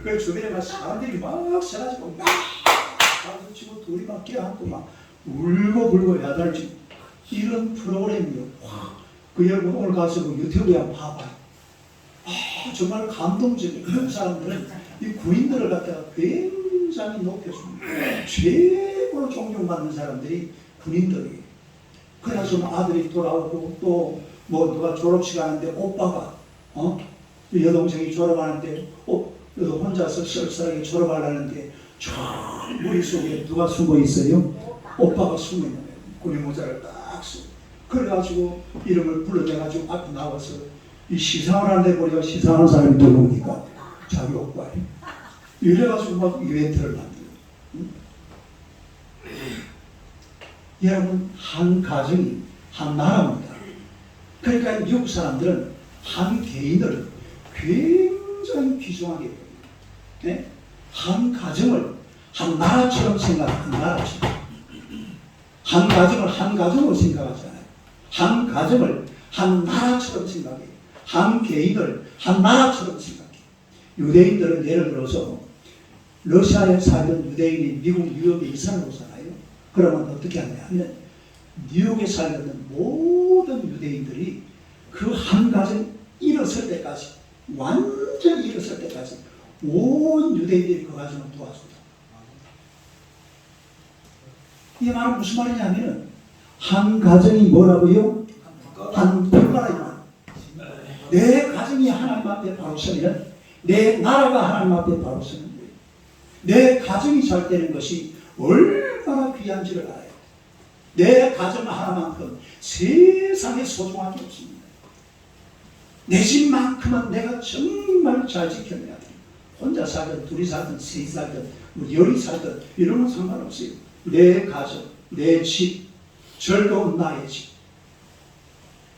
그 주변에 막 사람들이 막 서가지고 막 박수 치고 둘이 막 끼어앉고 막 울고 불고 야단치고 이런 프로그램이요. 그 여러분 오늘 가서 그 유튜브에 한번 봐봐요. 정말 감동적이에요. 이런 사람들은 이 군인들을 갖다가 굉장히 높여줍니다. 최고로 존경받는 사람들이 군인들이에요. 그래서 아들이 돌아오고 또 뭐 누가 졸업식 하는데 오빠가 여동생이 졸업하는데 혼자서 썰썰하게 졸업하려는데 저 머릿속에 누가 숨어 있어요? 오빠가 숨어 있는 거예요. 군인 모자를 딱 쓰고 그래가지고 이름을 불러내가지고 앞에 나와서 이 시상을 하는데 보니까 시상하는 사람이 누굽니까? 자기 오빠예요. 이래가지고 막 이벤트를 만들어요. 여러분 한 가정이 한 나라입니다. 그러니까 미국 사람들은 한 개인을 굉장히 귀중하게 여깁니다. 네? 한 가정을 한 나라처럼 생각하는 나라처럼 한 가정을 한 가정으로 생각하지 않아요. 한 가정을 한 나라처럼 생각해요. 한 개인을 한 나라처럼 생각해요. 유대인들은 예를 들어서 러시아에 살던 유대인이 미국 뉴욕에 이사를 오잖아요. 그러면 어떻게 하냐면 뉴욕에 살던 모든 유대인들이 그 한 가정 일어설 때까지 완전히 일어설 때까지 온 유대인들이 그 가정을 도와준다. 이게 말은 무슨 말이냐면 한 가정이 뭐라고요? 한 국가라. 내 가정이 하나님 앞에 바로 서면 내 나라가 하나님 앞에 바로 서는 거예요. 내 가정이 잘 되는 것이 얼마나 귀한지를 알아요. 내 가정 하나만큼 세상에 소중한 게 없습니다. 내 집만큼은 내가 정말 잘 지켜내야 돼요. 혼자 살든 둘이 살든 셋이 살든 뭐 열이 살든 이런 건 상관없어요. 내 가정, 내 집, 즐거운 나의 집.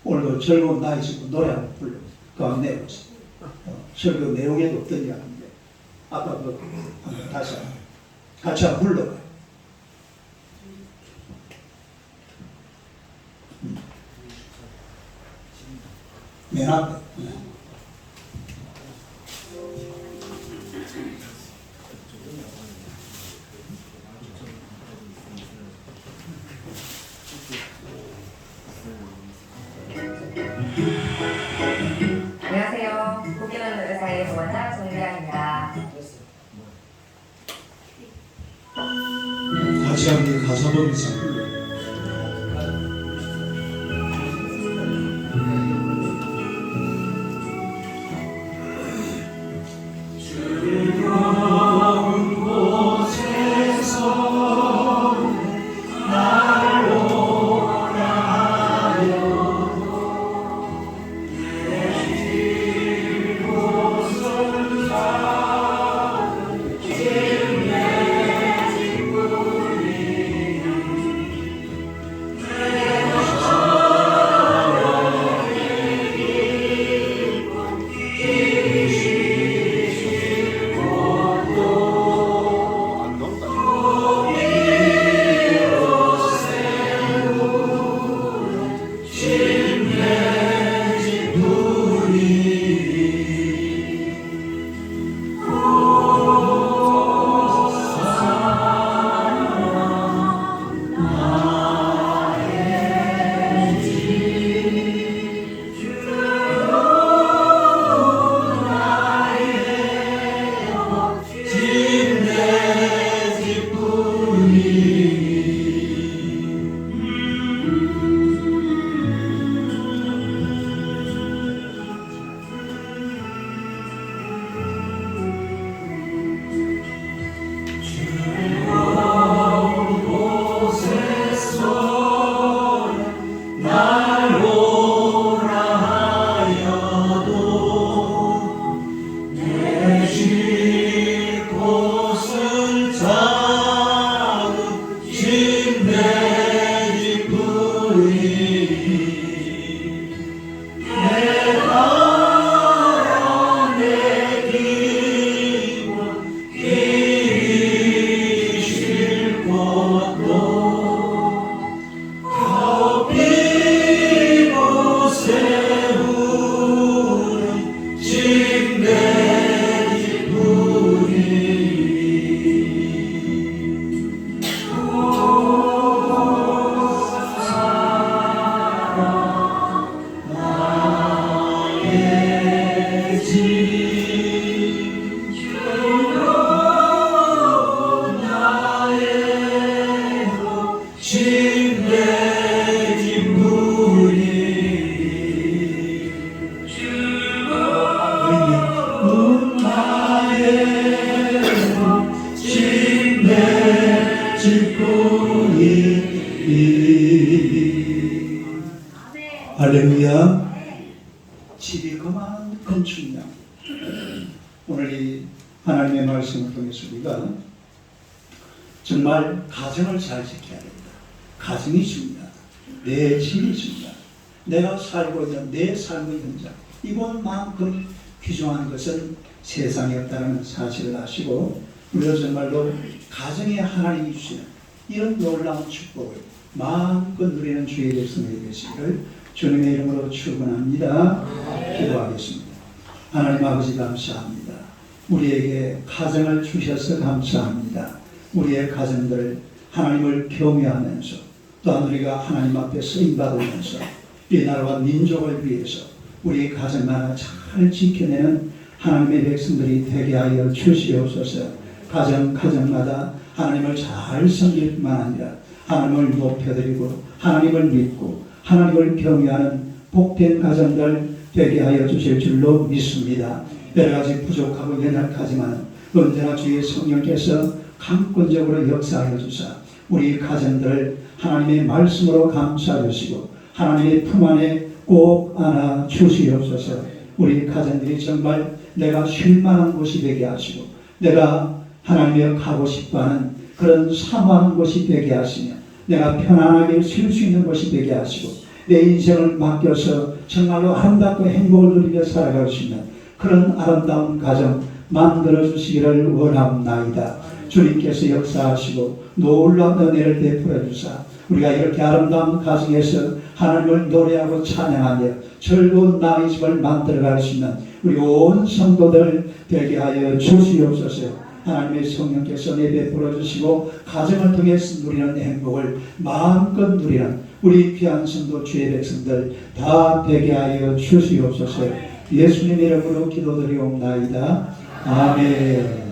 오늘도 즐거운 나의 집으로 노래 한번 불러. 그거 한번 내보세요. 즐거운 내용에도 어떤 이야기인데 아까 그 한번 다시 한번 같이 한번 불러봐요. 맨 앞에. 안녕하세요. 고기는 의사의 원장 정미아입니다. 같이 한번 가사 보면서 불러요. 할렐루야. 집이 그만큼 중요합니다. 오늘 이 하나님의 말씀을 통해서 우리가 정말 가정을 잘 지켜야 됩니다. 가정이 중요하다. 내 집이 중요하다. 내가 살고 있는 내 삶의 현장, 이것만큼 귀중한 것은 세상에 없다는 사실을 아시고 우리가 정말로 가정에 하나님이 주시는 이런 놀라운 축복을 마음껏 누리는 주의 백성이 되시기를 주님의 이름으로 축원합니다. 기도하겠습니다. 하나님 아버지 감사합니다. 우리에게 가정을 주셔서 감사합니다. 우리의 가정들 하나님을 경외하면서 또한 우리가 하나님 앞에 쓰임받으면서 이 나라와 민족을 위해서 우리 가정 하나 잘 지켜내는 하나님의 백성들이 되게 하여 주시옵소서. 가정마다 하나님을 잘 섬길 뿐만 아니라 하나님을 높여드리고 하나님을 믿고 하나님을 경외하는 복된 가정들 되게 하여 주실 줄로 믿습니다. 여러 가지 부족하고 연약하지만 언제나 주의 성령께서 강권적으로 역사하여 주사 우리 가정들을 하나님의 말씀으로 감싸 주시고 하나님의 품 안에 꼭 안아 주시옵소서. 우리 가정들이 정말 내가 쉴만한 곳이 되게 하시고 내가 하나님의 가고 싶어하는 그런 사모하는 곳이 되게 하시며 내가 편안하게 쉴 수 있는 곳이 되게 하시고 내 인생을 맡겨서 정말로 아름답고 행복을 누리며 살아갈 수 있는 그런 아름다운 가정 만들어 주시기를 원합나이다. 주님께서 역사하시고 놀라운 은혜를 베풀어 주사 우리가 이렇게 아름다운 가정에서 하나님을 노래하고 찬양하며 즐거운 나의 집을 만들어갈 수 있는 우리 온 성도들 되게 하여 주시옵소서. 하나님의 성령께서 내베풀어 주시고 가정을 통해서 누리는 행복을 마음껏 누리는 우리 귀한 성도 주의 백성들 다 되게 하여 주시옵소서. 예수님의 이름으로 기도드리옵나이다. 아멘.